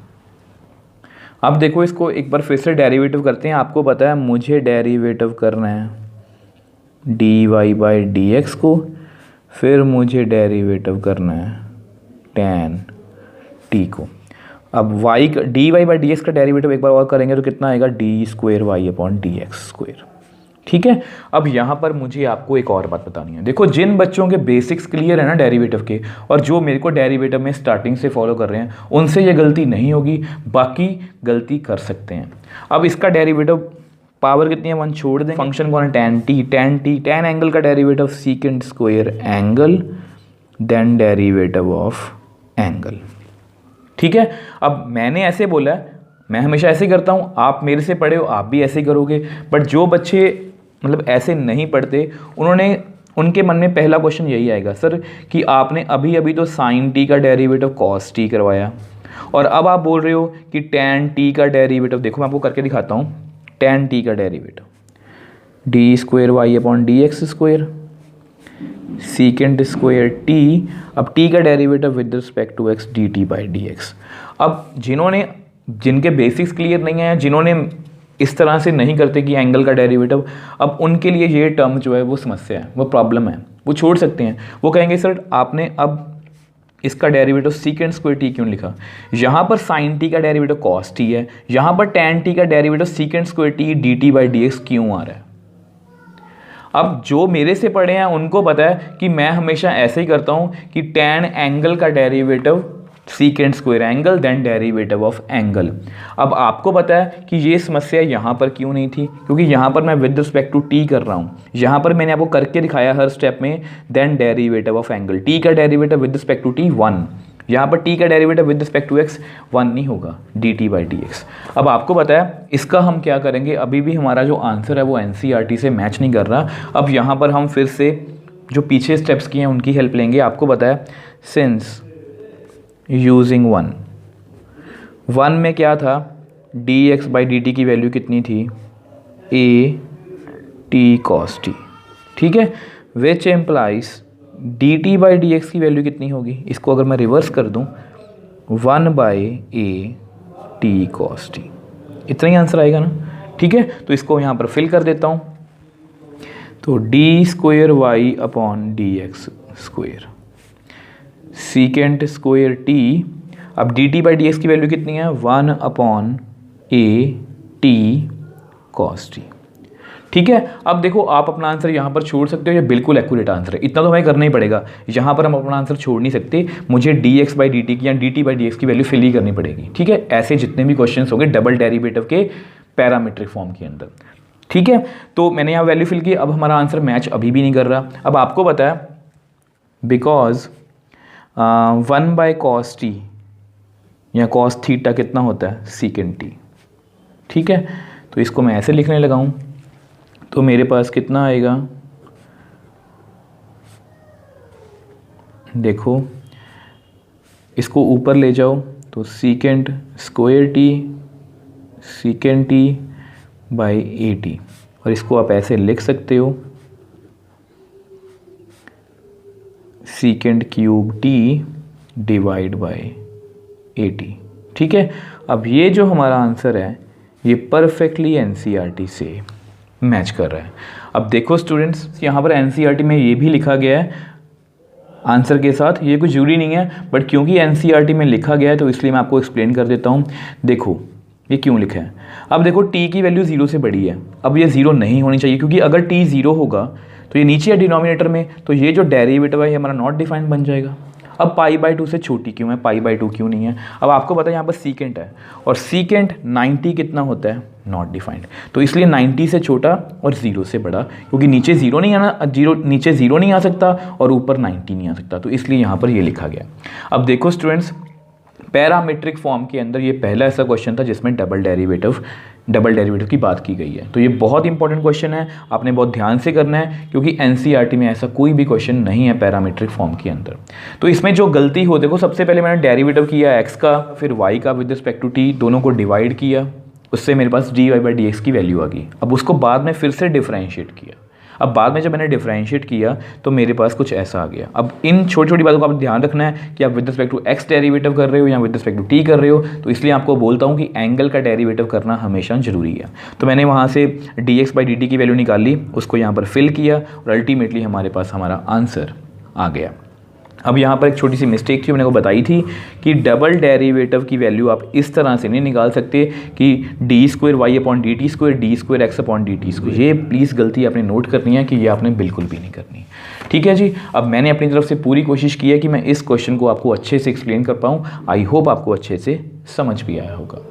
अब देखो, इसको एक बार फिर से डेरिवेटिव करते हैं। आपको पता है मुझे डेरिवेटिव करना है d Y by D x को, फिर मुझे डेरिवेटिव करना है tan t को। अब y का d Y by D x का डेरिवेटिव एक बार और करेंगे तो कितना आएगा, d square y upon D x square, ठीक है। अब यहाँ पर मुझे आपको एक और बात बतानी है। देखो, जिन बच्चों के बेसिक्स क्लियर है ना डेरिवेटिव के, और जो मेरे को डेरिवेटिव में स्टार्टिंग से फॉलो कर रहे हैं, उनसे ये गलती नहीं होगी, बाकी गलती कर सकते हैं। अब इसका डेरिवेटिव पावर कितनी है, 1 छोड़ दें, फंक्शन कौन है tan एंगल का derivative secant square angle then derivative of angle, ठीक है। अब मैंने ऐसे बोला है, मैं हमेशा ऐसे ही करता हूँ, आप मेरे से पढ़े हो आप भी ऐसे ही करोगे। बट जो बच्चे मतलब ऐसे नहीं पढ़ते, उनके मन में पहला क्वेश्चन यही आएगा, सर कि आपने अभी अभी तो साइन टी का डेरिवेटिव कॉस टी करवाया, और अब आप बोल रहे हो कि टैन टी का डेरिवेटिव, देखो मैं आपको करके दिखाता हूँ, टैन टी का derivative d square Y upon D x square secant square T, अब टी का derivative with respect to x d T by D x. अब जिनके बेसिक्स क्लियर नहीं है, जिन्होंने इस तरह से नहीं करते कि एंगल का डेरिवेटिव, अब उनके लिए ये टर्म जो है वो समस्या है, वो प्रॉब्लम है, वो छोड़ सकते हैं। वो कहेंगे सर आपने अब इसका डेरिवेटिव सीकेंट स्क्वायर टी क्यों लिखा, यहाँ पर साइन टी का डेरिवेटिव कॉस टी है, यहाँ पर टैन टी का derivative secant square T D T by D x क्यों आ रहा है। अब जो मेरे से पढ़े हैं उनको पता है कि मैं हमेशा ऐसे ही करता हूँ कि टैन एंगल का derivative secant square angle then derivative of angle. अब आपको पता है कि ये समस्या यहाँ पर क्यों नहीं थी, क्योंकि यहाँ पर मैं विद रिस्पेक्ट टू टी कर रहा हूँ, यहाँ पर मैंने आपको करके दिखाया हर स्टेप में, then derivative of angle. T का derivative with respect to T 1, यहाँ पर टी का derivative with respect to X 1 नहीं होगा, D T by D x. अब आपको पता है इसका हम क्या करेंगे, अभी भी हमारा जो आंसर है वो एनसीईआरटी से मैच नहीं कर रहा। अब यहाँ पर हम फिर से जो पीछे स्टेप्स किए हैं उनकी हेल्प लेंगे। आपको पता है सिंस यूजिंग 1 में क्या था, D x by D t की वैल्यू कितनी थी, ए टी कॉस टी, ठीक है, विच implies D T by D x की वैल्यू कितनी होगी, इसको अगर मैं रिवर्स कर दूं 1 by A T cos T, इतना ही आंसर आएगा ना, ठीक है। तो इसको यहाँ पर फिल कर देता हूँ, तो D square Y upon D x square secant square T, अब D T by D x की वैल्यू कितनी है, 1 upon A T cos T, ठीक है। अब देखो आप अपना आंसर यहाँ पर छोड़ सकते हो, ये बिल्कुल एक्यूरेट आंसर है, इतना तो हमें करना ही पड़ेगा। यहाँ पर हम अपना आंसर छोड़ नहीं सकते, मुझे D x by D t की या D T by D x की वैल्यू फिल ही करनी पड़ेगी, ठीक है। ऐसे जितने भी क्वेश्चन होंगे डबल डेरिवेटिव के पैरामीट्रिक फॉर्म के अंदर, ठीक है। तो मैंने यहाँ वैल्यू फिल की, अब हमारा आंसर मैच अभी भी नहीं कर रहा। अब आपको पता है बिकॉज 1 बाय कॉस टी या कॉस थीटा कितना होता है, सीकेंट टी, ठीक है। तो इसको मैं ऐसे लिखने लगा हूँ, तो मेरे पास कितना आएगा, देखो इसको ऊपर ले जाओ तो secant square T by A T, और इसको आप ऐसे लिख सकते हो secant cube T divide by A T, ठीक है। अब ये जो हमारा आंसर है ये परफेक्टली एनसीईआरटी से मैच कर रहा है। अब देखो स्टूडेंट्स, यहाँ पर एनसीईआरटी में ये भी लिखा गया है आंसर के साथ, ये कुछ जरूरी नहीं है, बट क्योंकि एनसीईआरटी में लिखा गया है तो इसलिए मैं आपको एक्सप्लेन कर देता हूँ। देखो ये क्यों लिखा है, अब देखो टी की वैल्यू 0 से बड़ी है, अब ये 0 नहीं होनी चाहिए, क्योंकि अगर टी 0 होगा तो ये नीचे है डिनोमिनेटर में, तो ये जो डेरिवेटिव है ये हमारा नॉट डिफाइंड बन जाएगा। अब पाई बाई 2 से छोटी क्यों है, पाई बाई 2 क्यों नहीं है। अब आपको पता है यहाँ पर सीकेंट है, और सीकेंट 90 कितना होता है, नॉट डिफाइंड, तो इसलिए 90 से छोटा और 0 से बड़ा, क्योंकि नीचे 0 नहीं आना, नीचे 0 नहीं आ सकता और ऊपर 90 नहीं आ सकता, तो इसलिए यहाँ पर ये लिखा गया। अब देखो स्टूडेंट्स, पैरामीट्रिक फॉर्म के अंदर ये पहला ऐसा क्वेश्चन था जिसमें डबल डेरिवेटिव डबल डेरिवेटिव की बात की गई है। तो ये बहुत इंपॉर्टेंट क्वेश्चन है, आपने बहुत ध्यान से करना है, क्योंकि एनसीईआरटी में ऐसा कोई भी क्वेश्चन नहीं है पैरामीट्रिक फॉर्म के अंदर। तो इसमें जो गलती हो, देखो सबसे पहले मैंने डेरिवेटिव किया एक्स का, फिर वाई का विद रिस्पेक्ट टू टी, दोनों को डिवाइड किया, उससे मेरे पास D Y by D x की वैल्यू आ गई। अब उसको बाद में फिर से डिफरेंशिएट किया। अब बाद में जब मैंने डिफरेंशिएट किया तो मेरे पास कुछ ऐसा आ गया। अब इन छोटी छोटी बातों का आप ध्यान रखना है कि आप with respect to x derivative कर रहे हो या विद रिस्पेक्ट टू टी कर रहे हो, तो इसलिए आपको बोलता हूँ कि एंगल का डेरिवेटिव करना हमेशा जरूरी है। तो मैंने वहाँ से D x by D t की वैल्यू निकाल ली, उसको यहाँ पर फिल किया और अल्टीमेटली हमारे पास हमारा आंसर आ गया। अब यहाँ पर एक छोटी सी मिस्टेक थी, मैंने को बताई थी कि डबल डेरिवेटिव की वैल्यू आप इस तरह से नहीं निकाल सकते कि d square Y upon D T square d square x upon D T square. ये प्लीज़ गलती आपने नोट करनी है कि ये आपने बिल्कुल भी नहीं करनी। ठीक है जी। अब मैंने अपनी तरफ से पूरी कोशिश की है कि मैं इस क्वेश्चन को आपको अच्छे से एक्सप्लेन कर पाऊँ। आई होप आपको अच्छे से समझ भी आया होगा।